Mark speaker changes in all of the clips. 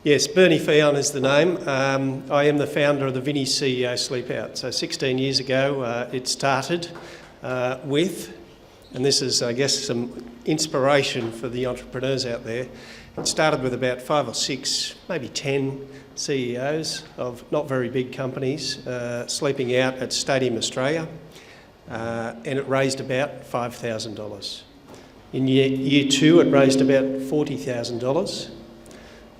Speaker 1: Yes, Bernie Fehon is the name. I am the founder of the Vinnie's CEO Sleepout. So 16 years ago it started with, and this is I guess some inspiration for the entrepreneurs out there, it started with about 5 or 6, maybe 10 CEOs of not very big companies sleeping out at Stadium Australia, and it raised about $5,000. In year 2 it raised about $40,000.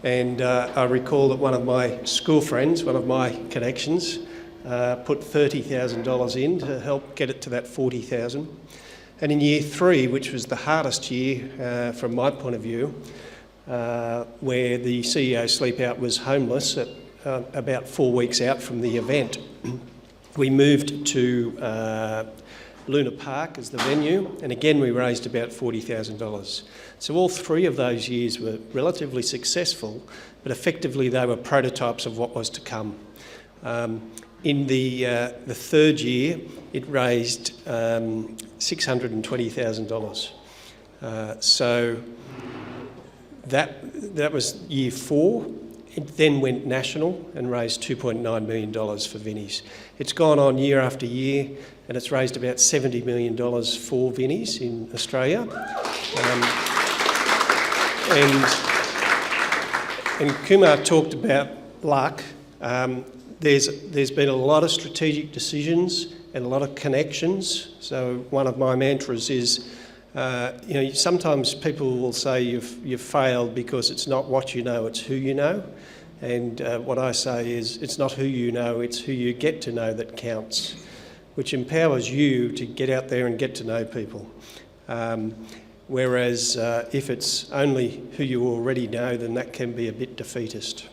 Speaker 1: And I recall that one of my school friends, one of my connections, put $30,000 in to help get it to that $40,000. And in year 3, which was the hardest year from my point of view, where the CEO Sleepout was homeless at about 4 weeks out from the event, we moved to Luna Park as the venue, and again we raised about $40,000. So all 3 of those years were relatively successful, but effectively they were prototypes of what was to come. In the 3rd year, it raised $620,000. So that was year 4. It then went national and raised $2.9 million for Vinnie's. It's gone on year after year, and it's raised about $70 million for Vinnie's in Australia. And Kumar talked about luck. There's been a lot of strategic decisions and a lot of connections. So one of my mantras is, sometimes people will say you've failed because it's not what you know, it's who you know. And what I say is, it's not who you know, it's who you get to know that counts, which empowers you to get out there and get to know people. Whereas if it's only who you already know, then that can be a bit defeatist.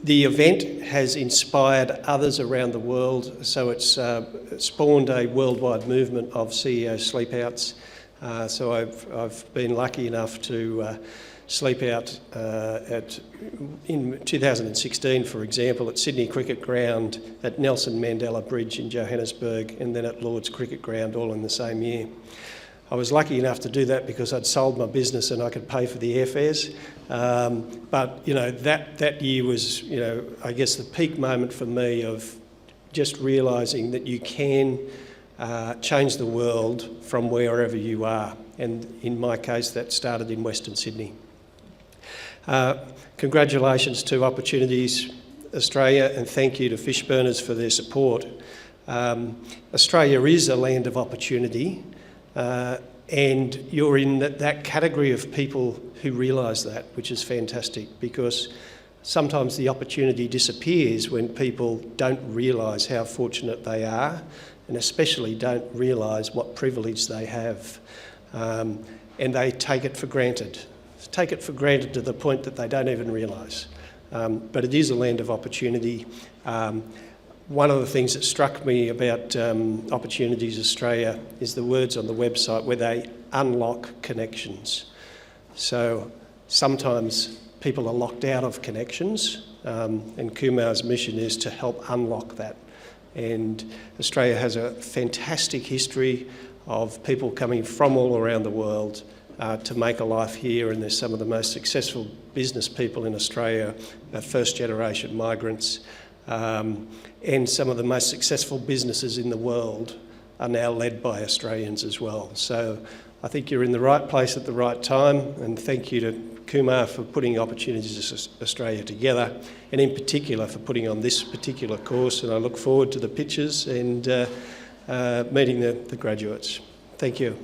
Speaker 1: The event has inspired others around the world, so it's spawned a worldwide movement of CEO Sleepouts. So I've been lucky enough to sleep out in 2016, for example, at Sydney Cricket Ground, at Nelson Mandela Bridge in Johannesburg, and then at Lord's Cricket Ground, all in the same year. I was lucky enough to do that because I'd sold my business and I could pay for the airfares. But that year was, I guess the peak moment for me of just realising that you can change the world from wherever you are. And in my case, that started in Western Sydney. Congratulations to Opportunities Australia, and thank you to Fishburners for their support. Australia is a land of opportunity. And you're in that category of people who realise that, which is fantastic, because sometimes the opportunity disappears when people don't realise how fortunate they are, and especially don't realise what privilege they have, and they take it for granted. Take it for granted to the point that they don't even realise. But it is a land of opportunity. One of the things that struck me about Opportunities Australia is the words on the website where they unlock connections. So sometimes people are locked out of connections, and Kumar's mission is to help unlock that. And Australia has a fantastic history of people coming from all around the world to make a life here, and there's some of the most successful business people in Australia, first generation migrants. And some of the most successful businesses in the world are now led by Australians as well. So I think you're in the right place at the right time, and thank you to Kumar for putting Opportunities Australia together, and in particular for putting on this particular course, and I look forward to the pictures and meeting the graduates. Thank you.